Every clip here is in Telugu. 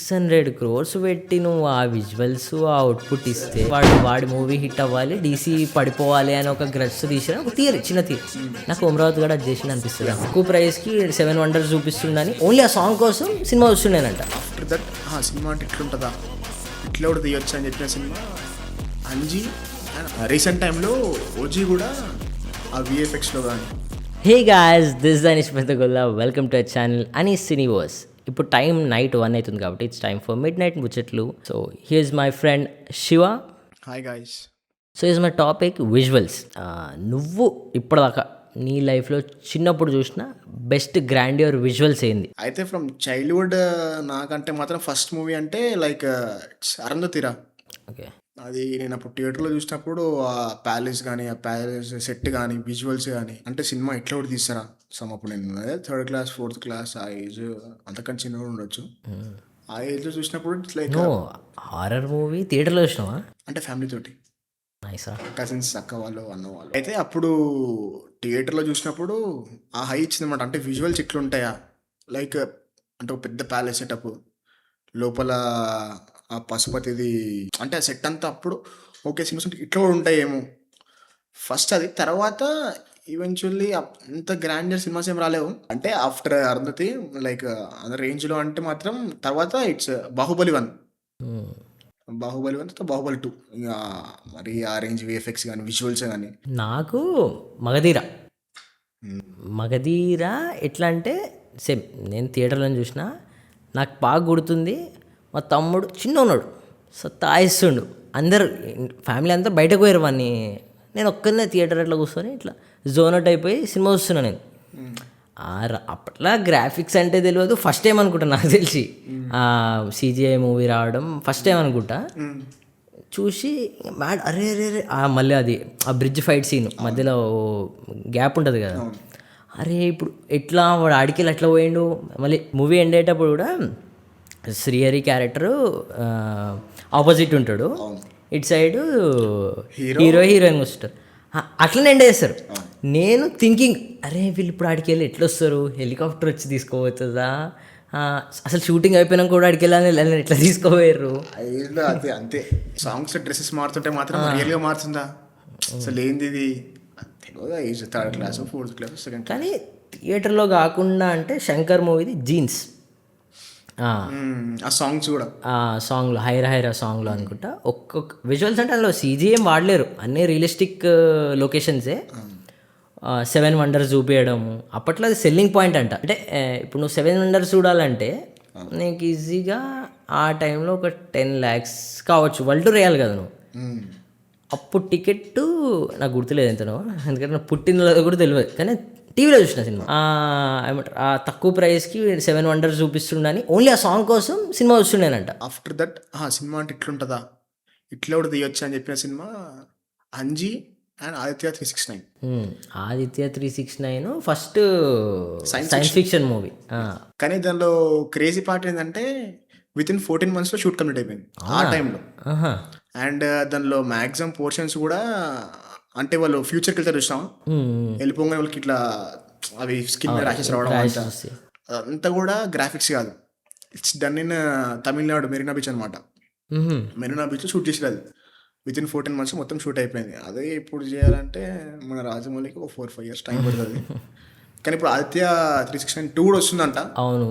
600 క్రోర్స్ పెట్టి నువ్వు ఆ విజువల్స్ ఆ అవుట్పుట్ ఇస్తే వాడి మూవీ హిట్ అవ్వాలి, డీసీ పడిపోవాలి అని ఒక గ్రడ్స్ తీసిన ఒక థియరీ, చిన్న థియరీ. నాకు అమరావతి కూడా అది చేసిన అనిపిస్తుంది. తక్కువ ప్రైస్కి 7 వండర్స్ చూపిస్తుండని ఓన్లీ ఆ సాంగ్ కోసం సినిమా వస్తుండేనంట. ఆఫ్టర్ దట్ సినిమా అంటే ఇట్లుంటుందా, ఇట్లా కూడా తీయొచ్చు అని చెప్పిన సినిమా అంజీ. రీసెంట్ టైంలో ఓజీ కూడా ఆ విఎఫ్ఎక్స్లో కానీ. Hey guys, this is Anish Mehtagulla. Welcome to our channel Anish Cineverse. ఇప్పుడు టైం నైట్ 1 అవుతుంది కాబట్టి it's time for midnight ముచ్చట్లు. So here's my friend Shiva. Hi guys. So is my topic visuals. నువ్వు ఇప్పటిదాకా నీ లైఫ్లో చిన్నప్పుడు చూసిన బెస్ట్ గ్రాండియర్ విజువల్స్ ఏంది? అయితే ఫ్రమ్ చైల్డ్హుడ్ నాకంటే మాత్రం ఫస్ట్ మూవీ అంటే లైక్ అరుంధతిరా. ఓకే. అది నేను అప్పుడు థియేటర్లో చూసినప్పుడు ఆ ప్యాలెస్ కానీ, ఆ ప్యాలెస్ సెట్ కానీ, విజువల్స్ కానీ, అంటే సినిమా ఎట్లా కూడా తీస్తారా అప్పుడు నేను అదే 3rd క్లాస్ 4th క్లాస్ ఆ ఏజ్, అంతకంటే చిన్నగా ఉండొచ్చు. ఆ ఏజ్లో చూసినప్పుడు ఇట్స్ లైక్ హారర్ మూవీ థియేటర్లో చూసినావా? అంటే ఫ్యామిలీ తోటి, నైసా. కజిన్స్, అక్క వాళ్ళు, అన్న వాళ్ళు. అయితే అప్పుడు థియేటర్లో చూసినప్పుడు ఆ హై ఇచ్చిందన్నమాట. అంటే విజువల్స్ ఇట్లుంటాయా, లైక్ అంటే ఒక పెద్ద ప్యాలెస్ సెటప్ లోపల ఆ పశుపతిది, అంటే ఆ సెట్ అంతా అప్పుడు ఓకే సినిమాస్ ఇట్లా కూడా ఉంటాయేమో ఫస్ట్ అది. తర్వాత ఈవెన్చువల్లీ అంత గ్రాండియర్ సినిమాస్ ఏం రాలేవు. అంటే ఆఫ్టర్ అరుంధతి లైక్ అదే రేంజ్లో అంటే మాత్రం తర్వాత ఇట్స్ బాహుబలి 1, బాహుబలి 1 తర్వాత బాహుబలి 2. ఇంకా మరి ఆ రేంజ్ విఎఫ్ఎక్స్ కానీ విజువల్స్ కానీ. నాకు మగధీర ఎట్లా అంటే సేమ్ నేను థియేటర్లో చూసిన. నాకు బాగా గుర్తుంది, మా తమ్ముడు చిన్న ఉన్నాడు, సతాయిస్తుండు. అందరు ఫ్యామిలీ అంతా బయటకు పోయారు వాడిని. నేను ఒక్కనే థియేటర్ అట్లా కూర్చొని ఇట్లా జోన్ అవుట్ అయిపోయి సినిమా చూస్తున్నా నేను. అప్పట్లో గ్రాఫిక్స్ అంటే తెలియదు. ఫస్ట్ టైం అనుకుంటా నాకు తెలిసి CGI మూవీ రావడం ఫస్ట్ టైం అనుకుంటా. చూసి మ్యాడ్, అరే అరే అరే మళ్ళీ అది ఆ బ్రిడ్జ్ ఫైట్ సీన్ మధ్యలో గ్యాప్ ఉంటుంది కదా, అరే ఇప్పుడు ఎట్లా వాడు ఆడికెళ్ళి అట్లా పోయిండు. మళ్ళీ మూవీ ఎండ్ అయ్యేటప్పుడు కూడా శ్రీహరి క్యారెక్టరు ఆపోజిట్ ఉంటాడు, ఇటు సైడు హీరో హీరోయిన్ వస్తారు, అట్లనే ఎండ్ చేస్తారు. నేను థింకింగ్, అరే వీళ్ళు ఇప్పుడు ఆడికి వెళ్ళి ఎట్లా వస్తారు, హెలికాప్టర్ వచ్చి తీసుకోపోతుందా, అసలు షూటింగ్ అయిపోయినాక కూడా ఆడికి వెళ్ళాలని ఎట్లా తీసుకోపోయారు. అంతే అంతే. సాంగ్స్ డ్రెస్సెస్ మారుతుంటే మాత్రం రియల్గా మారుతుందా అసలు ఏంది ఇది తెలియదు. Age 3rd class 4th class 2nd. కానీ థియేటర్లో కాకుండా అంటే శంకర్ మూవీది జీన్స్, ఆ సాంగ్స్ కూడా, ఆ సాంగ్లో హైరా సాంగ్లో అనుకుంటా ఒక్కొక్క విజువల్స్ అంటే అందులో CGI ఏం వాడలేరు, అన్నీ రియలిస్టిక్ లొకేషన్సే. 7 వండర్స్ చూపించడము అప్పట్లో అది సెల్లింగ్ పాయింట్ అంట. అంటే ఇప్పుడు నువ్వు 7 వండర్స్ చూడాలంటే నీకు ఈజీగా ఆ టైంలో ఒక 10 lakhs కావచ్చు, వరల్డ్ రియల్ కదా నువ్వు. అప్పుడు టికెట్ నాకు గుర్తులేదు ఎంతనో, ఎందుకంటే నాకు పుట్టిన కూడా తెలియదు. కానీ టీవీలో చూసిన సినిమా ఏమంటారు ఆ తక్కువ ప్రైస్కి 7 వండర్స్ చూపిస్తుండని ఓన్లీ ఆ సాంగ్ కోసం సినిమా వస్తుండేనంట. ఆఫ్టర్ దట్ సినిమా అంటే ఇట్లుంటుందా, ఇట్లా కూడా తీయొచ్చు అని చెప్పిన cinema Anji and Aditya 369. Aditya 369 first science fiction movie. కానీ దానిలో క్రేజీ పార్ట్ ఏంటంటే వితిన్ 14 monthsలో షూట్ కంప్లీట్ అయిపోయింది ఆ టైంలో. అండ్ దానిలో మ్యాక్సిమం పోర్షన్స్ కూడా అంటే వాళ్ళు ఫ్యూచర్కి వెళ్తారు చూసాం, వెళ్ళిపోగానే వాళ్ళకి ఇట్లా అవి స్కిన్ ర్యాషెస్ రావడం అంతా కూడా గ్రాఫిక్స్ కాదు. It's done in Tamil Nadu Marina beach అనమాట. మెరీనా బీచ్లో షూట్ చేసేది. అది వితిన్ 14 months మొత్తం షూట్ అయిపోయింది. అదే ఇప్పుడు చేయాలంటే మన రాజమౌళికి ఒక 4-5 years టైం పడుతుంది. కానీ ఇప్పుడు ఆదిత్య 369 కూడా వస్తుందంట. అవును,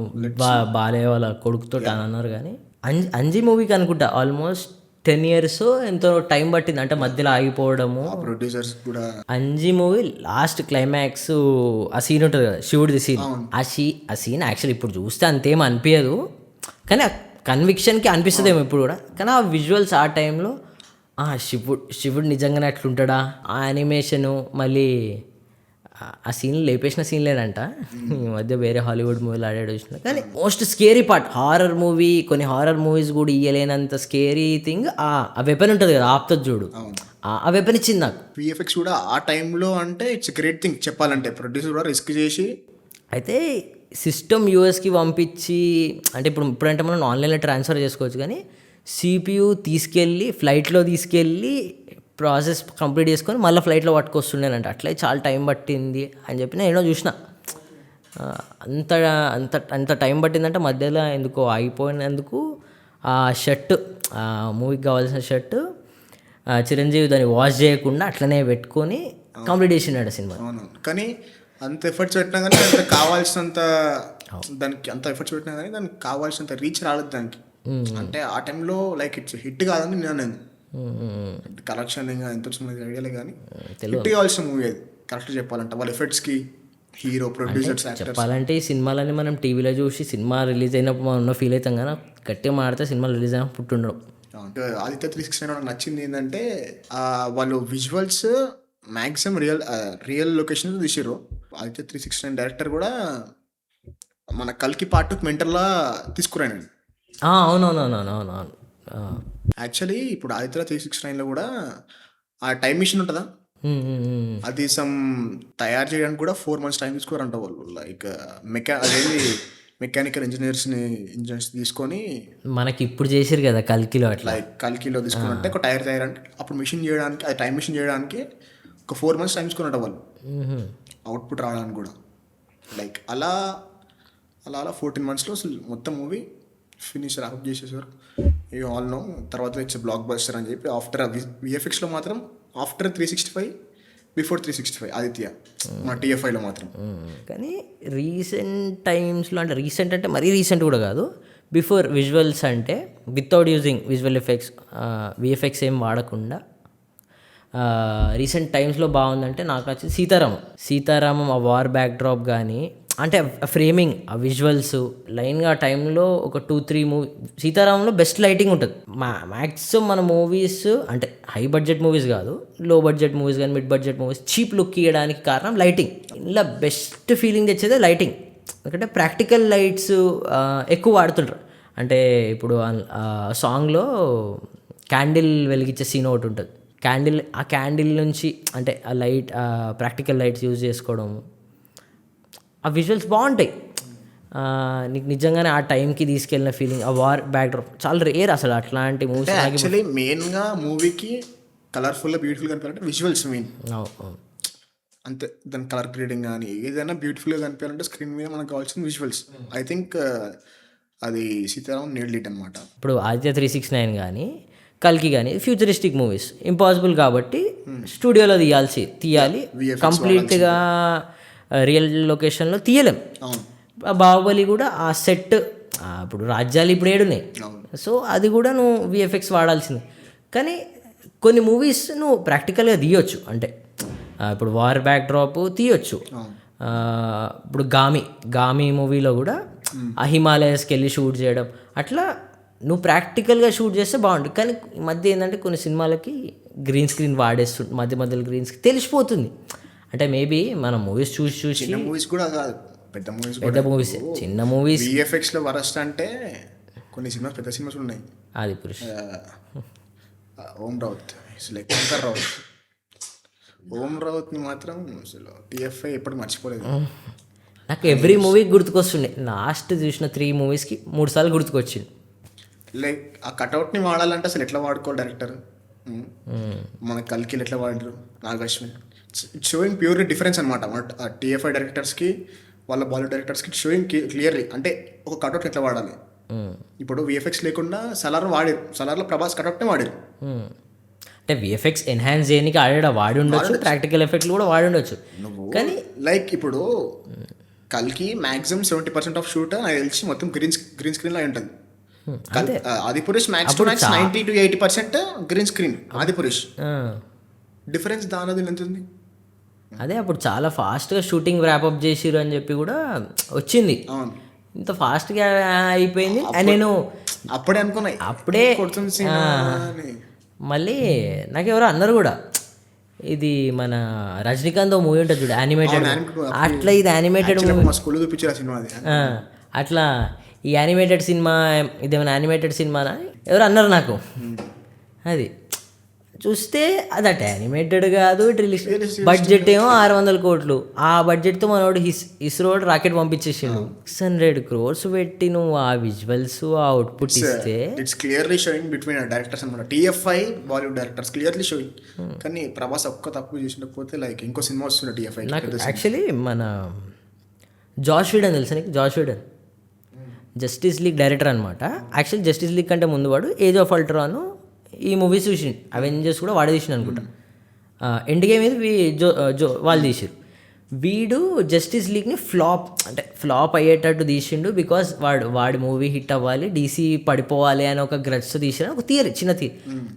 బాలయ్య వాళ్ళ కొడుకుతో అని అన్నారు. కానీ అంజీ మూవీకి అనుకుంటా ఆల్మోస్ట్ 10 years ఎంతో టైం పట్టింది, అంటే మధ్యలో ఆగిపోవడము. ప్రొడ్యూసర్స్ కూడా అంజీ మూవీ లాస్ట్ క్లైమాక్స్ ఆ సీన్ ఉంటుంది కదా, శివుడిది సీన్, ఆ సీన్ యాక్చువల్లీ ఇప్పుడు చూస్తే అంతేం అనిపించదు, కానీ ఆ కన్విక్షన్కి అనిపిస్తుందేమో ఇప్పుడు కూడా. కానీ ఆ విజువల్స్ ఆ టైంలో శివుడు నిజంగానే అట్లుంటాడా, ఆ యానిమేషను, మళ్ళీ ఆ సీన్ లేపేసిన సీన్ లేదంట. ఈ మధ్య వేరే హాలీవుడ్ మూవీలు ఆడాడు చూసిన. కానీ most scary part horror movie, కొన్ని హారర్ మూవీస్ కూడా ఇయ్యలేనంత స్కేరీ థింగ్ ఆ వెపన్ ఉంటుంది కదా, ఆపుతుంది చూడు, ఆ వెపన్ ఇచ్చింది నాకు. విఎఫ్ఎక్స్ కూడా ఆ టైంలో అంటే ఇట్స్ గ్రేట్ థింగ్ చెప్పాలంటే. ప్రొడ్యూసర్ కూడా రిస్క్ చేసి అయితే సిస్టమ్ యూఎస్కి పంపించి, అంటే ఇప్పుడంటే మనం ఆన్లైన్లో ట్రాన్స్ఫర్ చేసుకోవచ్చు, కానీ CPU తీసుకెళ్ళి ఫ్లైట్లో తీసుకెళ్ళి ప్రాసెస్ కంప్లీట్ చేసుకొని మళ్ళీ ఫ్లైట్లో పట్టుకొస్తుండేనంట. అట్లా చాలా టైం పట్టింది అని చెప్పి నేను చూసిన. ఆ, అంత అంత అంత టైం పట్టిందంటే మధ్యలో ఎందుకో ఆగిపోయినందుకు ఆ షర్ట్, ఆ మూవీకి కావాల్సిన షర్ట్ చిరంజీవి దాన్ని వాష్ చేయకుండా అట్లనే పెట్టుకొని కంప్లీట్ చేసినాడు ఆ సినిమా. అవును. కానీ అంత ఎఫర్ట్స్ పెట్టినా కానీ దానికి కావాల్సినంత, దానికి అంత ఎఫర్ట్స్ పెట్టినా కానీ దానికి కావాల్సినంత రీచ్ రాలేదు దానికి. అంటే ఆ టైంలో లైక్ ఇట్స్ హిట్ కాదని నేను కలెక్షన్ ఇంకా ఎంత వచ్చింది ఐడియాలే కానీ హిట్ కావాల్సిన మూవీ అది కరెక్ట్ చెప్పాలంటే వాళ్ళ ఎఫర్ట్స్కి హీరో ప్రొడ్యూసర్స్ యాక్టర్స్. చెప్పాలంటే ఈ సినిమాలని మనం టీవీలో చూసి సినిమా రిలీజ్ అయినప్పుడు మనం ఉన్న ఫీల్ అవుతాం కానీ గట్టిగా మాడితే సినిమా రిలీజ్ అయినప్పుడు పుట్టుండడం. ఆదిత్య 369 నాకు నచ్చింది ఏంటంటే వాళ్ళు విజువల్స్ మ్యాక్సిమం రియల్ లొకేషన్ తీసిర్రు. ఆదిత్య 369 డైరెక్టర్ కూడా మన కల్కి పార్ట్ మెంటర్లా తీసుకురానండి. అవునవునవునవునవును. యాక్చువల్లీ ఇప్పుడు ఆదిత్య 369లో కూడా ఆ టైం మిషన్ ఉంటుందా, అది తయారు చేయడానికి కూడా 4 months టైం తీసుకోరంట వాళ్ళు. లైక్ అదేంటి మెకానికల్ ఇంజనీర్స్ తీసుకొని మనకి ఇప్పుడు చేసారు కదా కల్కిలో అట్లా. లైక్ కల్కిలో తీసుకున్నట్టే ఒక టైర్ తయారంటే అప్పుడు మిషన్ చేయడానికి, అది టైం మిషన్ చేయడానికి ఒక 4 months టైం తీసుకున్నట్ట వాళ్ళు అవుట్పుట్ రావడానికి కూడా. లైక్ అలా 14 monthsలో అసలు మొత్తం మూవీ ఫినిష్ రాప్ చేసేసారు. You all know. తర్వాత ఇట్స్ బ్లాక్ బస్టర్ అని చెప్పి ఆఫ్టర్ విఎఫ్ఎక్స్లో మాత్రం ఆఫ్టర్ 365 బిఫోర్ 365 ఆదిత్య మన టీఎఫ్ఐలో మాత్రం. కానీ రీసెంట్ టైమ్స్లో, అంటే రీసెంట్ అంటే మరీ రీసెంట్ కూడా కాదు, బిఫోర్ విజువల్స్ అంటే without using visual effects, VFX ఏం వాడకుండా రీసెంట్ టైమ్స్లో బాగుందంటే నాకు వచ్చి సీతారామం ఆ వార్ బ్యాక్ డ్రాప్ కానీ, అంటే ఆ ఫ్రేమింగ్, ఆ విజువల్స్ లైన్గా ఆ టైంలో ఒక 2-3 మూవీ సీతారామంలో బెస్ట్ లైటింగ్ ఉంటుంది. మ్యాక్సిమం మన మూవీస్ అంటే హై బడ్జెట్ మూవీస్ కాదు, లో బడ్జెట్ మూవీస్ కానీ mid budget movies cheap look ఇవ్వడానికి కారణం లైటింగ్. ఇలా బెస్ట్ ఫీలింగ్ తెచ్చేదే లైటింగ్. ఎందుకంటే ప్రాక్టికల్ లైట్స్ ఎక్కువ వాడుతుంటారు. అంటే ఇప్పుడు సాంగ్లో క్యాండిల్ వెలిగించే సీన్ ఒకటి ఉంటుంది. ఆ క్యాండిల్ నుంచి అంటే ఆ లైట్, ప్రాక్టికల్ లైట్స్ యూజ్ చేసుకోవడం, ఆ విజువల్స్ బాగుంటాయి. నీకు నిజంగానే ఆ టైంకి తీసుకెళ్ళిన ఫీలింగ్, ఆ వార్ బ్యాక్డ్రాప్ చాలా రేర్ అసలు అట్లాంటి మూవీస్. యాక్చువల్లీ మెయిన్గా మూవీకి కలర్ఫుల్గా బ్యూటిఫుల్గా కనిపించాలంటే విజువల్స్ మెయిన్. అంతే, దాని కలర్ గ్రేడింగ్ కానీ ఏదైనా బ్యూటిఫుల్గా కనిపించాలంటే స్క్రీన్ మీద మనకు కావాల్సిన విజువల్స్. ఐ థింక్ అది సీతారామం నేల్డ్ ఇట్ అనమాట. ఇప్పుడు ఆదిత్య 369 కానీ కల్కి కానీ ఫ్యూచరిస్టిక్ మూవీస్ ఇంపాసిబుల్ కాబట్టి స్టూడియోలో తీయాలి కంప్లీట్గా రియల్ లొకేషన్లో తీయలేం. బాహుబలి కూడా ఆ సెట్, ఇప్పుడు రాజ్యాలు ఇప్పుడు ఏడున్నాయి, సో అది కూడా నువ్వు విఎఫ్ఎక్స్ వాడాల్సింది. కానీ కొన్ని మూవీస్ నువ్వు ప్రాక్టికల్గా తీయొచ్చు. అంటే ఇప్పుడు వార్ బ్యాక్ డ్రాప్ తీయొచ్చు. ఇప్పుడు గామి మూవీలో కూడా ఆ హిమాలయస్కి వెళ్ళి షూట్ చేయడం, అట్లా నువ్వు ప్రాక్టికల్గా షూట్ చేస్తే బాగుంటుంది. కానీ ఈ మధ్య ఏంటంటే కొన్ని సినిమాలకి గ్రీన్ స్క్రీన్ వాడేస్తుంది, మధ్యలో గ్రీన్ స్క్రీన్ తెలిసిపోతుంది. అంటే మేబీ మనం మూవీస్ చూసి మూవీస్ కూడా కాదు, పెద్ద మూవీస్ చిన్న మూవీస్ విఎఫ్ఎక్స్లో వరస్ట్ అంటే కొన్ని సినిమాస్, పెద్ద సినిమాస్ ఉన్నాయి. ఆది పురుష్, ఓం రావుత్ని మాత్రం అసలు టీఎఫ్ఐ ఎప్పుడు మర్చిపోలేదు. నాకు ఎవ్రీ మూవీకి గుర్తుకొస్తుండే. లాస్ట్ చూసిన 3 మూవీస్కి 3 సార్లు గుర్తుకొచ్చింది. లైక్ ఆ కట్అవుట్ని వాడాలంటే అసలు ఎట్లా వాడుకోవాలి డైరెక్టర్, మన కల్కిలు ఎట్లా వాడరు, Nag Ashwin. It's sowing purely difference అనమాట. టీఎఫ్ఐ డైరెక్టర్స్కి వాళ్ళ బాలీవుడ్ డైరెక్టర్స్కి షోయింగ్ క్లియర్లీ అంటే ఒక కట్అవుట్ ఎట్లా వాడాలి. ఇప్పుడు విఎఫ్ఎక్స్ లేకుండా సలార్లో ప్రభాస్ కట్అవుట్నే వాడారు. అంటే విఎఫ్ఎక్స్ ఎన్హాన్స్ చేయడానికి వాడి ఉండొచ్చు, ప్రాక్టికల్ ఎఫెక్ట్లు కూడా వాడి ఉండొచ్చు. కానీ లైక్ ఇప్పుడు కల్కి మ్యాక్సిమం 70% ఆఫ్ షూట్ నాకు తెలిసి మొత్తం గ్రీన్ స్క్రీన్ లా ఉంటుంది. Adipurush max 90 to 80% green screen. Adipurush difference దానిది ఎంత ఉంది. అదే అప్పుడు చాలా ఫాస్ట్గా షూటింగ్ ర్యాపప్ చేసిరు అని చెప్పి కూడా వచ్చింది. ఇంత ఫాస్ట్గా అయిపోయింది అని నేను అప్పుడే అనుకున్నా. అప్పుడే మళ్ళీ నాకు ఎవరో అన్నారు కూడా, ఇది మన రజనీకాంత్ మూవీ ఉంటుంది చూడు యానిమేటెడ్, అట్లా ఇది యానిమేటెడ్ మూవీ స్కూల్లో చూపించారు సినిమా. అట్లా ఈ యానిమేటెడ్ సినిమా ఇదేమైనా యానిమేటెడ్ సినిమానా ఎవరు అన్నారు నాకు. అది చూస్తే అది అటు యానిమేటెడ్ కాదు, రిలీజ్ బడ్జెట్ ఏమో 600 కోట్లు. ఆ బడ్జెట్తో మనోడు ఇస్రో రాకెట్ పంపించేసాడు. 600 crores పెట్టి నువ్వు ఆ విజువల్స్ ఆ అవుట్పుట్ ఇస్తే it's clearly showing between directors అనమాట. TFI Bollywood directors clearly showing. కానీ ప్రభాస్ ఒక్క తప్పు చేసినకపోతే లైక్ ఇంకో సినిమా వస్తుంది టీఎఫ్ఐ. నాకు యాక్చువల్లీ మన జాష్ వీడన్ తెలుసా నీకు? Josh Whedon Justice League director అనమాట. యాక్చువల్లీ జస్టిస్ లీగ్ కంటే ముందు వాడు ఏజ్ ఆఫ్ అల్ట్రాను ఈ మూవీస్ చూసిండు. అవెంజర్స్ కూడా వాడే తీసిండు అనుకుంటా. ఎండ్ గేమ్ ఇది వాళ్ళు తీసిరు. వీడు జస్టిస్ లీగ్ని ఫ్లాప్ అయ్యేటట్టు తీసిండు. బికాస్ వాడి మూవీ హిట్ అవ్వాలి, డీసీ పడిపోవాలి అని ఒక గ్రడ్స్తో తీసిన ఒక చిన్న థియరీ.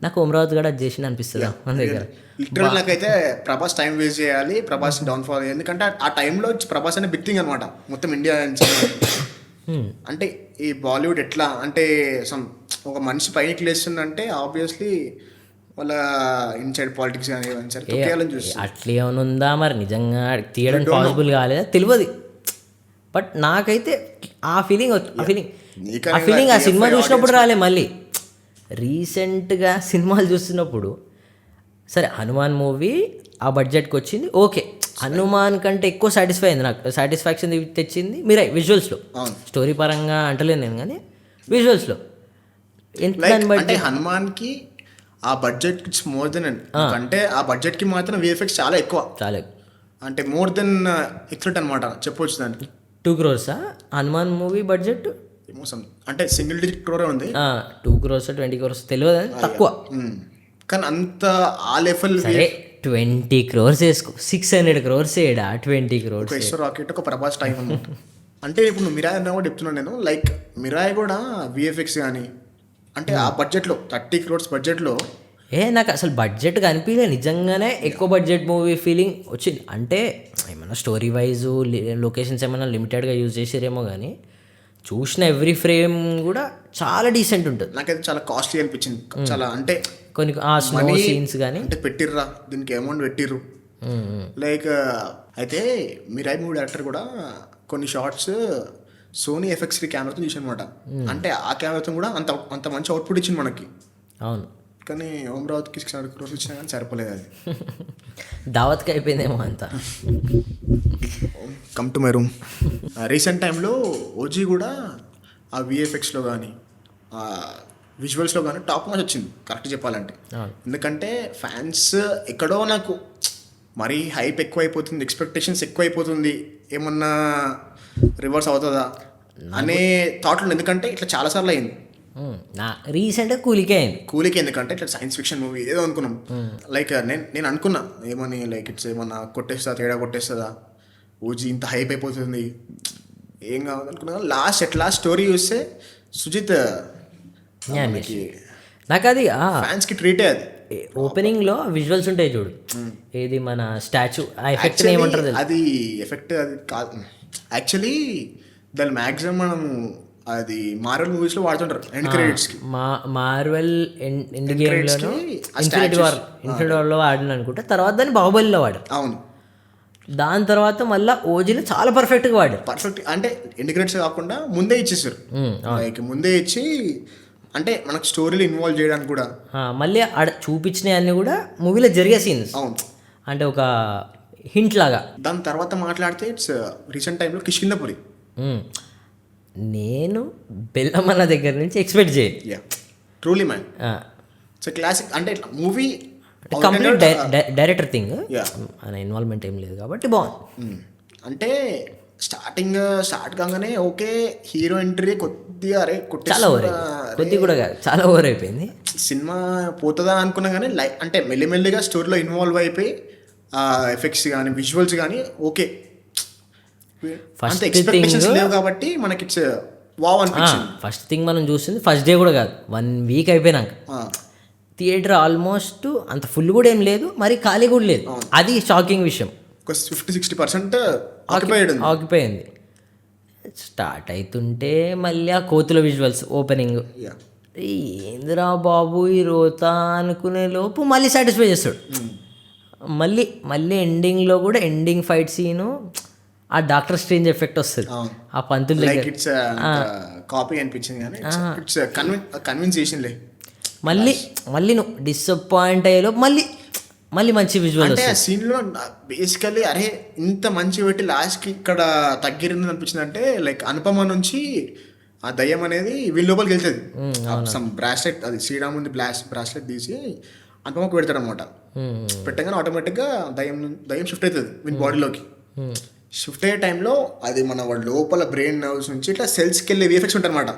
నాకు అమరావతి కూడా అది చేసిండు అనిపిస్తుంది మన దగ్గర. లిటరల్ నాకైతే ప్రభాస్ టైం వేస్ట్ చేయాలి, ప్రభాస్ డౌన్ఫాల్. ఎందుకంటే ఆ టైంలో ప్రభాస్ అనే బిగ్ థింగ్ అనమాట మొత్తం ఇండియా నుంచి. అంటే ఈ బాలీవుడ్ ఎట్లా అంటే ఒక మనిషి పైకి లేస్తుందంటే ఆబ్వియస్లీ వాళ్ళ ఇన్సైడ్ పాలిటిక్స్ కానీ అట్లా ఏమైనా ఉందా మరి? నిజంగా తీయడం పాసిబుల్ కాలేదా తెలియదు. బట్ నాకైతే ఆ ఫీలింగ్ ఆ సినిమా చూసినప్పుడు రాలే. మళ్ళీ రీసెంట్గా సినిమాలు చూస్తున్నప్పుడు సరే హనుమాన్ మూవీ ఆ బడ్జెట్కి వచ్చింది, ఓకే. హనుమాన్ కంటే ఎక్కువ సాటిస్ఫాక్షన్ తెచ్చింది మీరే విజువల్స్లో. స్టోరీ పరంగా అంటలేను నేను, కానీ విజువల్స్లో అంటే హనుమాన్కి ఆ బడ్జెట్ ఇట్స్ మోర్ దెన్. అంటే ఆ బడ్జెట్కి మాత్రం విఎఫ్ఎక్స్ చాలా ఎక్కువ అంటే మోర్ దెన్ ఎక్సలెంట్ అనమాట చెప్పవచ్చు. దానికి 2 crores హనుమాన్ మూవీ బడ్జెట్ అంటే సింగిల్ డిజిట్ క్రోరే ఉంది. 2 crores 20 crores తెలియదు, తక్కువ. కానీ అంత ఆ లెవెల్ 20 crores వేసుకో, 600 crores ఏడా 20 crores. ఒక రాకెట్ ఒక ప్రభాస్ టైం అనమాట. అంటే ఇప్పుడు మిరాయ్ అన్న కూడా చెప్తున్నాను నేను. లైక్ మిరాయ్ కూడా విఎఫ్ఎక్స్ కానీ అంటే ఆ బడ్జెట్లో 30 crores బడ్జెట్లో నాకు అసలు బడ్జెట్ కనిపించలే. నిజంగానే ఎక్కువ బడ్జెట్ మూవీ ఫీలింగ్ వచ్చింది. అంటే ఏమన్నా స్టోరీ వైజ్ లొకేషన్స్ ఏమైనా లిమిటెడ్గా యూజ్ చేసారేమో, కానీ చూసిన ఎవ్రీ ఫ్రేమ్ కూడా చాలా డీసెంట్ ఉంటుంది. నాకైతే చాలా కాస్ట్లీ అనిపించింది. చాలా అంటే కొన్ని స్నో సీన్స్ కానీ అంటే పెట్టిర్రా దీనికి అమౌంట్ పెట్టిర్రు. లైక్ అయితే మిరాయ్ మూవీ డైరెక్టర్ కూడా కొన్ని షార్ట్స్ సోనీ ఎఫెక్ట్స్ కెమెరాతో తీసి అనమాట. అంటే ఆ కెమెరాతో కూడా అంత మంచి అవుట్పుట్ ఇచ్చింది మనకి. అవును, కానీ అమరావతికి 600 crores వచ్చినా కానీ సరిపోలేదు. అది దావత్కి అయిపోయిందేమో అంతా. Come to my room. Recent టైంలో ఓజీ కూడా ఆ విఎఫ్ఎక్స్లో కానీ విజువల్స్లో కానీ టాప్ మ్యాచ్ వచ్చింది కరెక్ట్ చెప్పాలంటే. ఎందుకంటే ఫ్యాన్స్ ఎక్కడో నాకు మరీ హైప్ ఎక్కువైపోతుంది, ఎక్స్పెక్టేషన్స్ ఎక్కువైపోతుంది, ఏమన్నా రివర్స్ అవుతుందా అనే థాట్లో. ఎందుకంటే ఇట్లా చాలాసార్లు అయింది. రీసెంట్గా కూలికి ఎందుకంటే ఇట్లా సైన్స్ ఫిక్షన్ మూవీ ఏదో అనుకున్నాం. లైక్ నేను అనుకున్నా ఏమని, లైక్ ఇట్స్ ఏమన్నా తేడా కొట్టేస్తుందా, ఓజీ ఇంత హైప్ అయిపోతుంది ఏం కావాలనుకున్నా. లాస్ట్ స్టోరీ చూస్తే సుజిత్ నాకు అది ఫ్యాన్స్కి ట్రీటే. అది ఓపెనింగ్లో విజువల్స్ ఉంటాయి చూడు, ఏది మన స్టాచ్యూ ఆ ఎఫెక్ట్ ఏమంటారు అది ఎఫెక్ట్ అది కాదు యాక్చువల్లీ. దాని మ్యాక్సిమం మనము అది మార్వెల్ మూవీస్లో వాడుతుంటారు ఎండ్ క్రెడిట్స్కి. మార్వెల్ ఎండ్ గేమ్లోనూ ఇన్ఫినిటీ వార్లో వాడిన అనుకుంటా. తర్వాత దాన్ని బాహుబలిలో వాడారు. అవును, దాని తర్వాత మళ్ళీ ఓజీలో చాలా పర్ఫెక్ట్గా వాడారు. పర్ఫెక్ట్ అంటే ఎండ్ క్రెడిట్స్ కాకుండా ముందే ఇచ్చేసారు. లైక్ ముందే ఇచ్చి అంటే మనకు స్టోరీలో ఇన్వాల్వ్ చేయడానికి కూడా మళ్ళీ ఆడ చూపించినవి అన్నీ కూడా మూవీలో జరిగే సీన్స్. అవును, అంటే ఒక హింట్ లాగా. దాని తర్వాత మాట్లాడితే ఇట్స్ రీసెంట్ టైంలో కిష్కింధపురి. నేను బెల్లమన్న దగ్గర నుంచి ఎక్స్పెక్ట్ చేయ ట్రూలీ మ్యాన్. It's classic. అంటే ఇట్లా మూవీ కంప్లీట్ డైరెక్టర్ థింగ్, ఆయన ఇన్వాల్వ్మెంట్ ఏం లేదు కాబట్టి బాగుంది. అంటే స్టార్ట్ కాగానే ఓకే హీరో ఎంట్రీ కొద్దిగా చాలా ఓవర్, కొద్ది కూడా కాదు చాలా ఓవర్ అయిపోయింది. సినిమా పోతుందా అనుకున్నా కానీ అంటే మెల్లిమెల్లిగా స్టోరీలో ఇన్వాల్వ్ అయిపోయి ఎఫెక్ట్స్ కానీ విజువల్స్ కానీ ఓకే. ఫస్ట్ ఎక్స్పెక్టేషన్స్ లేవు కాబట్టి మనకి ఇట్స్ వావ్ అనిపించింది. ఫస్ట్ థింగ్ మనం చూసింది ఫస్ట్ డే కూడా కాదు, 1 week అయిపోయినాక థియేటర్ ఆల్మోస్ట్ అంత ఫుల్ కూడా ఏం లేదు, మరి ఖాళీ కూడా లేదు. అది షాకింగ్ విషయం. ఒక 50-60% ఆక్యుపై అయింది. స్టార్ట్ అవుతుంటే మళ్ళీ ఆ కోతుల విజువల్స్ ఓపెనింగ్, ఏందిరా బాబు ఈ రోతా అనుకునే లోపు మళ్ళీ సాటిస్ఫై చేస్తాడు. మళ్ళీ ఎండింగ్లో కూడా ఎండింగ్ ఫైట్ సీను ఆ డాక్టర్ స్ట్రేంజ్ ఎఫెక్ట్ వస్తుంది ఆ పంతుల దగ్గర. కాపీ అనిపించింది కానీ ఇట్స్ కన్విన్సేషన్లే. మళ్ళీ నువ్వు డిసప్పాయింట్ అయ్యేలో మళ్ళీ మంచి విజువల్ అంటే ఆ సీన్లో బేసికల్లీ అరే ఇంత మంచి పెట్టి లాస్ట్కి ఇక్కడ తగ్గిరింది అనిపించింది. అంటే లైక్ అనుపమ నుంచి ఆ దయ్యం అనేది వీళ్ళ లోపలికి వెళ్తుంది. సమ్ బ్రాస్లెట్, అది శ్రీరాముంది బ్రాస్లెట్ తీసి అనుపమకు పెడతాడు అనమాట. పెట్టగానే ఆటోమేటిక్గా దయ్యం షిఫ్ట్ అవుతుంది వీళ్ళ బాడీలోకి. షిఫ్ట్ అయ్యే టైంలో అది మన వాడి లోపల బ్రెయిన్ నర్వ్స్ నుంచి ఇట్లా సెల్స్కి వెళ్ళే విఎఫెక్ట్స్ ఉంటాయి అనమాట.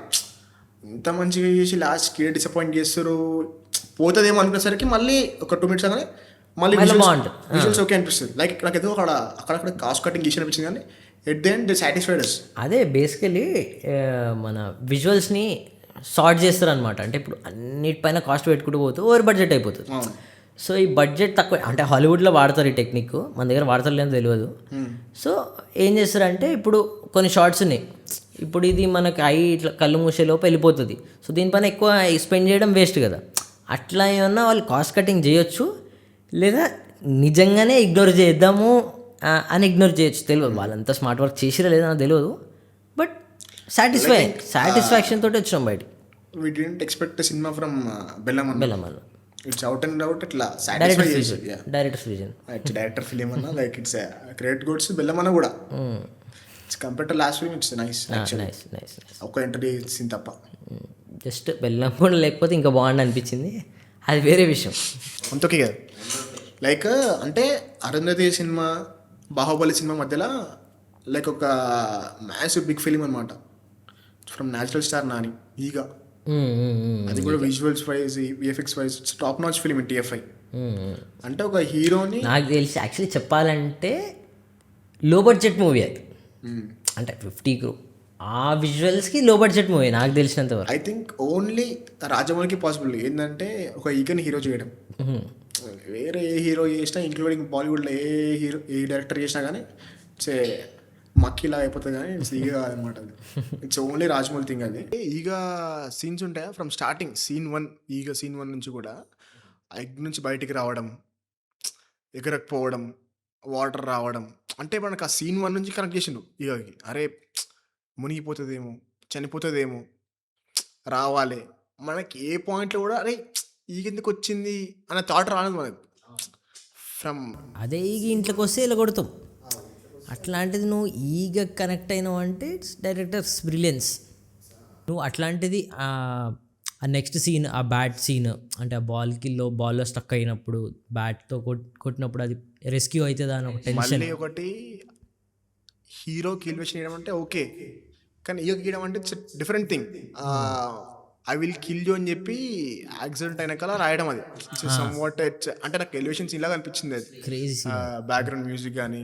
ఇంత మంచిగా చేసి లాస్ట్కి డిసప్పాయింట్ చేస్తారు, పోతుందేమో అనుకునేసరికి మళ్ళీ ఒక 2 minutes అనగానే మళ్ళీ మళ్ళీ బాగుంటుంది. విజువల్స్ ఓకే అనిపిస్తుంది. లైక్ నాకు ఏదో అక్కడక్కడ కాస్ట్ కటింగ్ గీసి అనిపించింది, కానీ at the end they satisfied us. అదే బేసికలీ మన విజువల్స్ని సార్ట్ చేస్తారనమాట. అంటే ఇప్పుడు అన్నిటిపైన కాస్ట్ పెట్టుకుంటూ పోతూ ఓవర్ బడ్జెట్ అయిపోతుంది. సో ఈ బడ్జెట్ తక్కువ, అంటే హాలీవుడ్లో వాడతారు ఈ టెక్నిక్, మన దగ్గర వాడతారు లేదో తెలియదు. సో ఏం చేస్తారంటే ఇప్పుడు కొన్ని షార్ట్స్ ఉన్నాయి, ఇప్పుడు ఇది మనకి ఇట్లా కళ్ళు మూసేలోపు వెళ్ళిపోతుంది. సో దీనిపైన ఎక్కువ స్పెండ్ చేయడం వేస్ట్ కదా. అట్లా ఏమన్నా వాళ్ళు కాస్ట్ కటింగ్ చేయొచ్చు, లేదా నిజంగానే ఇగ్నోర్ చేద్దాము అని ఇగ్నోర్ చేయొచ్చు. తెలియదు వాళ్ళంతా స్మార్ట్ వర్క్ చేసిరా లేదా నాకు తెలియదు. బట్ సాటిస్ఫాక్షన్ తోటి వచ్చినాం బయటికి. We didn't expect cinema from బెల్లమన్. ఇట్స్ అవుట్ అండ్ అవుట్ ఇట్లా డైరెక్టర్ విజన్, డైరెక్టర్ ఫిలిం అన్న లైక్ ఇట్స్ గ్రేట్ గుడ్స్. బెల్లమన్న కూడా it's compare to last film it's nice. ఒక ఎంట్రీ సీన్ తప్ప జస్ట్ బెల్లం కూడా లేకపోతే ఇంకా బాగుండి అనిపించింది, అది వేరే విషయం. అంతకే కదా. లైక్ అంటే అరుంధతి సినిమా, బాహుబలి సినిమా మధ్యలో లైక్ ఒక మ్యాసివ్ బిగ్ ఫిలిం అనమాట, ఫ్రమ్ న్యాచురల్ స్టార్ నాని. ఈగా అది కూడా visuals wise VFX wise top notch film in TFI. అంటే ఒక హీరోని నాకు తెలిసి యాక్చువల్లీ చెప్పాలంటే లో బడ్జెట్ మూవీ అది. అంటే 50 crore ఆ విజువల్స్కి లో బడ్జెట్ మూవీ నాకు తెలిసినంత వరకు. ఐ థింక్ ఓన్లీ రాజమౌళికి పాసిబుల్ ఏంటంటే ఒక ఈగని హీరో చేయడం. వేరే ఏ హీరో చేసినా, ఇంక్లూడింగ్ బాలీవుడ్లో ఏ డైరెక్టర్ చేసినా కానీ ఇట్స్ మక్కీలా అయిపోతుంది, కానీ ఇట్స్ ఈగ అనమాట. అది ఇట్స్ ఓన్లీ రాజమౌళి థింగ్. అది ఈగ సీన్స్ ఉంటాయా ఫ్రమ్ స్టార్టింగ్ సీన్ 1. ఈగ సీన్ 1 నుంచి కూడా ఎగ్ నుంచి బయటికి రావడం, ఎగరకపోవడం, వాటర్ రావడం, అంటే మనకు ఆ సీన్ 1 నుంచి కనెక్ట్ చేసిండు ఈగకి. అరే మునిగిపోతుందేమో, చనిపోతుందేమో, రావాలి. మనకి ఏ పాయింట్లో కూడా అరే ఈగ ఎందుకు వచ్చింది అనే థాట్ రాలేదు మనకు. ఫ్రమ్ అదే ఈగ ఇంట్లోకి వస్తే ఇలా కొడతాం. అట్లాంటిది నువ్వు ఈగ కనెక్ట్ అయినావు అంటే ఇట్స్ డైరెక్టర్స్ బ్రిలియన్స్. నువ్వు అట్లాంటిది ఆ నెక్స్ట్ సీన్, ఆ బ్యాట్ సీన్, అంటే ఆ బాల్లో స్టక్ అయినప్పుడు బ్యాట్తో కొట్టినప్పుడు అది రెస్క్యూ అవుతుందా అని ఒక టెన్షన్. మళ్ళీ ఒకటి హీరో కిల్ చేయడం అంటే ఓకే, కానీ ఈగ గీయడం అంటే it's different thing. I will kill you అని చెప్పి యాక్సిడెంట్ అయినాక రాయడం, అది సమ్వాట్ అంటే నాకు ఎలివేషన్స్ ఇలాగ అనిపించింది. అది క్రేజీ బ్యాక్గ్రౌండ్ మ్యూజిక్ కానీ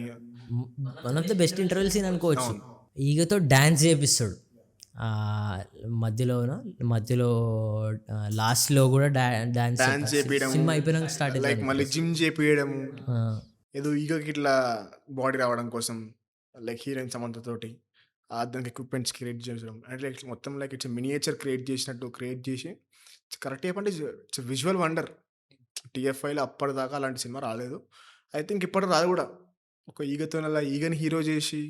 one of the best interval scene అనుకోవచ్చు. ఈగతో డ్యాన్స్ చేపిస్తాడు మధ్యలో లాస్ట్లో కూడా డాన్స్ చేపియడం, సినిమా అయిపోయినాక స్టార్ట్ లైక్ మళ్ళీ జిమ్ చేపియడం, ఏదో ఈగకి ఇట్లా బాడీ రావడం కోసం లైక్ హీరోయిన్ సమంతతోటి దానికి ఎక్విప్మెంట్స్ క్రియేట్ చేయడం, అంటే లైక్ మొత్తం లైక్ ఇట్స్ మినియేచర్ క్రియేట్ చేసినట్టు క్రియేట్ చేసి కరెక్ట్ చెప్పంటే ఇట్స్ విజువల్ వండర్. టిఎఫ్ఐలో అప్పటిదాకా అలాంటి సినిమా రాలేదు. ఐ థింక్ ఇప్పటి రాదు కూడా. ఒక ఈగతో అలా ఈగని హీరో చేసి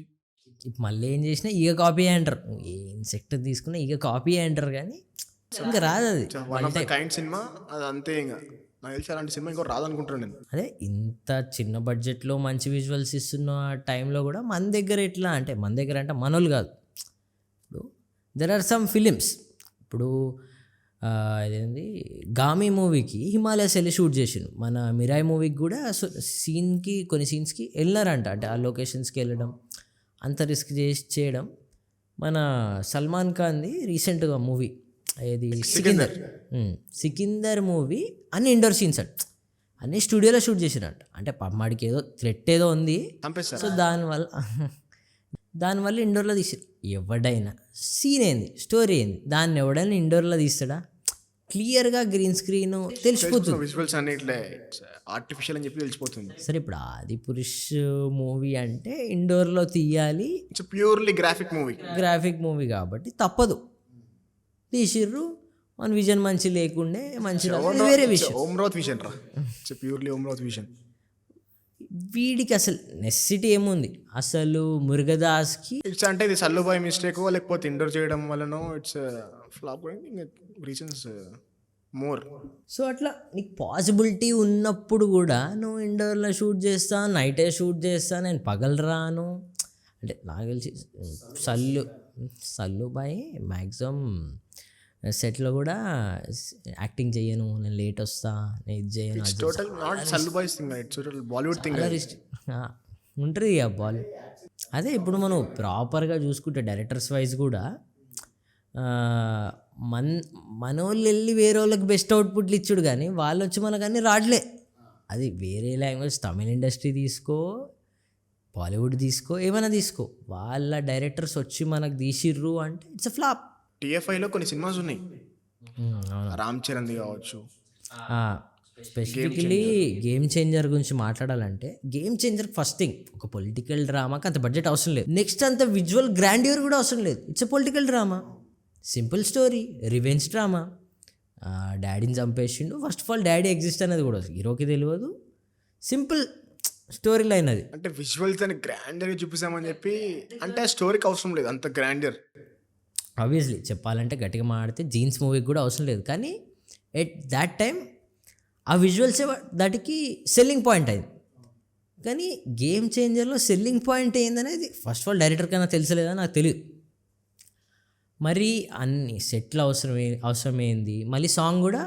మళ్ళీ ఏం చేసినా ఈగ కాపీ అంటారు, ఏ ఇన్సెక్ట్ తీసుకున్నా ఈగ కాపీ అంటారు, కానీ ఇంకా రాదు అది. One of the kind cinema అది, అంతే. ఇంకా నాకు తెలిసి అలాంటి సినిమా ఇంకో రాదనుకుంటున్నాను నేను. అదే ఇంత చిన్న బడ్జెట్లో మంచి విజువల్స్ ఇస్తున్న టైంలో కూడా మన దగ్గర ఎట్లా అంటే, మన దగ్గర అంటే మనోళ్ళు కాదు. ఇప్పుడు దెర్ ఆర్ సమ్ ఫిలిమ్స్, ఇప్పుడు ఇదేంది గామి మూవీకి హిమాలయస్ వెళ్ళి షూట్ చేసిండు. మన మిరాయి మూవీకి కూడా కొన్ని సీన్స్కి వెళ్ళినారంట. అంటే ఆ లొకేషన్స్కి వెళ్ళడం, అంత రిస్క్ చేయడం. మన సల్మాన్ ఖాన్ది రీసెంట్గా మూవీ ఏది సికిందర్ మూవీ అన్ని ఇండోర్ సీన్స్ అంట, అన్ని స్టూడియోలో షూట్ చేసిరంట. అంటే పమ్మాడికి ఏదో థ్రెట్ ఏదో ఉంది, సో దానివల్ల ఇండోర్లో తీసారు. ఎవడైనా సీన్ ఏంది, స్టోరీ ఏంది, దాన్ని ఎవడైనా ఇండోర్లో తీస్తాడా? క్లియర్గా గ్రీన్ స్క్రీన్ తెలిసిపోతుంది, విజువల్స్ అన్ని ఇట్లా ఆర్టిఫిషియల్ అని చెప్పి తెలిసిపోతుంది. సరే ఇప్పుడు ఆదిపురుష్ మూవీ అంటే ఇండోర్లో తీయాలి, ఇట్స్ ప్యూర్లీ గ్రాఫిక్ మూవీ కాబట్టి తప్పదు, తీసిర్రు. మన విజన్ మంచి లేకుండే, మంచి వేరే విషయం. ఓమ్రావత్ విజన్ రా, ఇట్స్ ప్యూర్లీ ఓమ్రావత్ విజన్. వీడికి అసలు నెసెసిటీ ఏముంది అసలు? మురుగదాస్కి ఇట్స్ అంటే ఇది సల్లుబాయ్ మిస్టేక్, లేకపోతే ఇండోర్ చేయడం వల్లనో it's flop reasons more. So అట్లా నీకు పాసిబిలిటీ ఉన్నప్పుడు కూడా నువ్వు ఇండోర్లో షూట్ చేస్తా, నైటే షూట్ చేస్తా, నేను పగలు రాను అంటే, నాకు తెలిసి సల్లుబాయ్ మ్యాక్సిమం సెట్లో కూడా యాక్టింగ్ చేయను, నేను లేట్ వస్తా, నేను ఇది చేయను, బాలీవుడ్ థింగ్ ఉంటుంది. ఉంటుంది ఇక బాలీవుడ్. అదే ఇప్పుడు మనం ప్రాపర్గా చూసుకుంటే డైరెక్టర్స్ వైజ్ కూడా ఆ, మన్ మనోళ్ళు వెళ్ళి వేరే వాళ్ళకి బెస్ట్ అవుట్పుట్లు ఇచ్చుడు కానీ వాళ్ళు వచ్చి మనకు అన్నీ రావట్లే. అది వేరే లాంగ్వేజ్, తమిళ ఇండస్ట్రీ తీసుకో, బాలీవుడ్ తీసుకో, ఏమైనా తీసుకో, వాళ్ళ డైరెక్టర్స్ వచ్చి మనకు తీసిర్రు అంటే ఇట్స్ అ ఫ్లాప్. టీఎఫ్ఐలో కొన్ని సినిమాస్ ఉన్నాయి, రామ్ చరణ్ది కావచ్చు. స్పెసిఫికలీ గేమ్ చేంజర్ గురించి మాట్లాడాలంటే, గేమ్ చేంజర్ ఫస్ట్ థింగ్ ఒక పొలిటికల్ డ్రామాకి అంత బడ్జెట్ అవసరం లేదు. నెక్స్ట్ అంత విజువల్ గ్రాండ్యూర్ కూడా అవసరం లేదు. It's a political drama, simple story, revenge drama. డాడీని చంపేసిండు, first of all daddy exist అనేది కూడా హీరోకి తెలియదు. సింపుల్ స్టోరీ లైన్ అది. అంటే విజువల్స్ అని గ్రాండర్గా చూపిస్తామని చెప్పి, అంటే ఆ స్టోరీకి అవసరం లేదు అంత గ్రాండర్. ఆబ్వియస్లీ చెప్పాలంటే గట్టిగా మాడితే జీన్స్ మూవీకి కూడా అవసరం లేదు, కానీ ఎట్ దాట్ టైం ఆ విజువల్సే దాటికి సెల్లింగ్ పాయింట్ అయింది. కానీ గేమ్ చేంజర్లో సెల్లింగ్ పాయింట్ ఏందనేది ఫస్ట్ ఆఫ్ ఆల్ డైరెక్టర్ కన్నా తెలుసలేదని నాకు తెలియదు. మరి అన్ని సెట్లు అవసరమైంది. మళ్ళీ సాంగ్ కూడా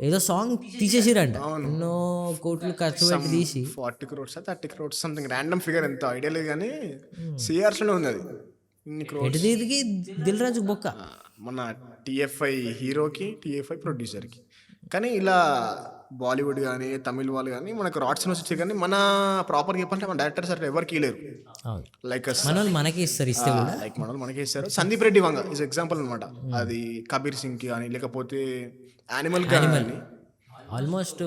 ఏదో సాంగ్ తీసేసిరంట, ఎన్నో కోట్లు ఖర్చు పెట్టి తీసి 40 crores 30 crores something random figure, ఎంత ఐడియా లేదు కానీ సిఆర్స్లోనే ఉంది అది. ఇన్ని crores. ఎటు దీనికి దిల్ రాజు బొక్క. మన టీఎఫ్ఐ హీరోకి, టీఎఫ్ఐ ప్రొడ్యూసర్కి. కానీ ఇలా బాలీవుడ్ కానీ తమిళ్ వాళ్ళు కానీ మనకు రాడ్స్ వచ్చాయి, కానీ మన ప్రాపర్గా చెప్పాలంటే మన డైరెక్టర్స్ అట్లా ఎవరికి లేరు. లైక్ మనోళ్ళు మనకి ఇస్తారు, ఇస్తే కూడా లైక్ మన మనకి ఇస్తారు. సందీప్ రెడ్డి వంగ ఇస్ ఎగ్జాంపుల్ అనమాట. అది కబీర్ సింగ్కి కానీ లేకపోతే యానిమల్ కానీ almost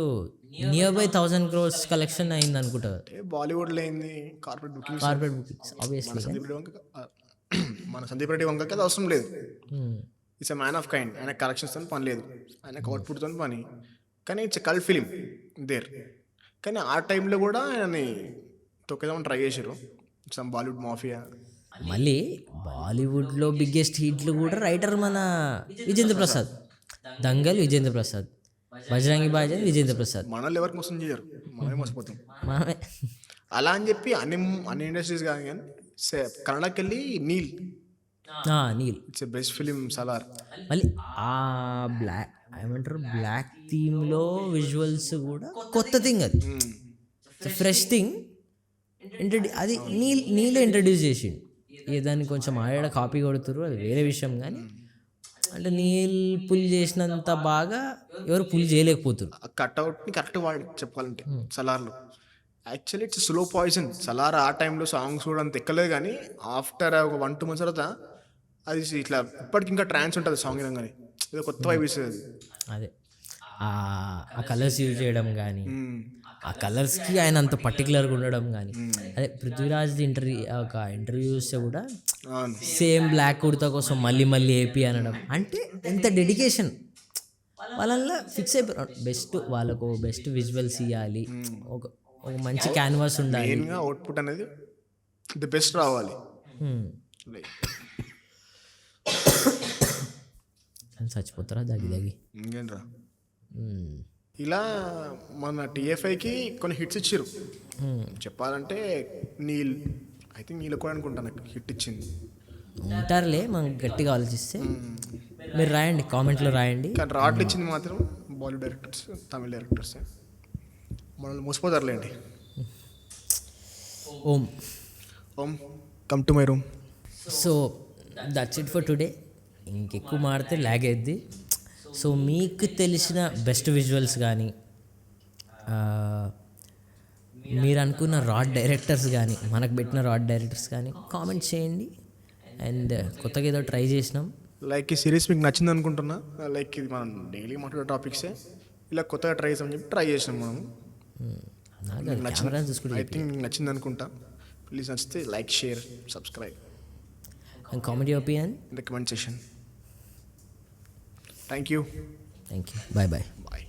near by 1000 crores collection అయింది అనుకుంటా. బాలీవుడ్లో అయింది. కార్పొరేట్ బుకింగ్స్ ఆబ్వియస్లీ మన సందీప్ రెడ్డి వంగకి అది అవసరం లేదు. It's a man of kind. ఆయన కలెక్షన్స్తో పని లేదు, ఆయనకు అవుట్పుట్తో పని. కానీ it's a cult film there. కానీ ఆ టైంలో కూడా ఆయనని తొక్కేదామని ట్రై చేశారు సమ్ బాలీవుడ్ మాఫియా. మళ్ళీ బాలీవుడ్లో బిగ్గెస్ట్ హిట్లు కూడా రైటర్ మన విజేంద్ర ప్రసాద్. దంగల్ విజేంద్ర ప్రసాద్, బజరంగి భాయ్జాన్ విజేంద్ర ప్రసాద్. మనల్ని ఎవరికి మోసం చేయరు, మనమే మోసపోతాం. మనమే అలా అని చెప్పి అన్ని ఇండస్ట్రీస్ కానీ కన్నడకి వెళ్ళి Neel it's a best film Salaar. మళ్ళీ ఆ బ్లాక్ ఏమంటారు, బ్లాక్ థీమ్లో విజువల్స్ కూడా కొత్త థింగ్, అది ఫ్రెష్ థింగ్. అది నీళ్ళే ఇంట్రడ్యూస్ చేసిండు. దాన్ని కొంచెం ఆడ కాపీ కొడుతురు, అది వేరే విషయం. కానీ అంటే నీళ్ళు పుల్ చేసినంత బాగా ఎవరు పుల్ చేయలేకపోతున్నారు. కట్అవుట్ని కరెక్ట్ వాడి చెప్పాలంటే సలార్లో actually it's slow poison. Salaar ఆ టైంలో సాంగ్స్ కూడా అంత ఎక్కలేదు, కానీ ఆఫ్టర్ ఒక 1-2 months తర్వాత అది ఇట్లా ఇప్పటికి ఇంకా ట్రాన్స్ ఉంటుంది సాంగ్ వినగానే, ఏదో కొత్త వైబ్ ఇస్తుంది. అదే ఆ కలర్స్ యూజ్ చేయడం కానీ, ఆ కలర్స్కి ఆయన అంత పర్టికులర్గా ఉండడం కానీ. అదే పృథ్వీరాజ్ ఇంటర్వ్యూ చూస్తే కూడా సేమ్ బ్లాక్ కుర్తా కోసం మళ్ళీ మళ్ళీ ఏపీ అనడం, అంటే ఎంత డెడికేషన్. వాళ్ళ ఫిక్స్ అయిపోయారు, బెస్ట్ వాళ్ళకు బెస్ట్ విజువల్స్ ఇవ్వాలి, ఒక మంచి క్యాన్వాస్ ఉండాలి, మెయిన్గా అవుట్పుట్ అనేది ది బెస్ట్ రావాలి. చచ్చిపోతారా దగ్గి ఇంకేంట్రా. ఇలా మన టీఎఫ్ఐకి కొన్ని హిట్స్ ఇచ్చారు చెప్పాలంటే. నీల్ ఐ థింక్ నీళ్ళు కూడా అనుకుంటాను హిట్ ఇచ్చింది. ఉంటారులే, మనం గట్టిగా ఆలోచిస్తే. మీరు రాయండి, కామెంట్లో రాయండి. కానీ రాట్లు ఇచ్చింది మాత్రం బాలీవుడ్ డైరెక్టర్స్, తమిళ డైరెక్టర్స్. మనల్ని మోసపోతారులేండి. ఓం come to my room. So that's it for today. ఇంకెక్కువ మాడితే ల్యాగ్ అయ్యిద్ది. సో మీకు తెలిసిన బెస్ట్ విజువల్స్ కానీ, మీరు అనుకున్న రాడ్ డైరెక్టర్స్ కానీ, మనకు పెట్టిన రాడ్ డైరెక్టర్స్ కానీ కామెంట్ చేయండి. అండ్ కొత్తగా ఏదో ట్రై చేసినాం. లైక్ ఈ సిరీస్ మీకు నచ్చింది అనుకుంటున్నా. లైక్ ఇది మనం డైలీ మాట్లాడే టాపిక్సే, ఇలా కొత్తగా ట్రై చేసామని చెప్పి ట్రై చేసినాం మనం. ఐ థింక్ నచ్చింది అనుకుంటా. ప్లీజ్ నచ్చితే like, share, subscribe and comment your opinion recommend session. Thank you. Bye bye.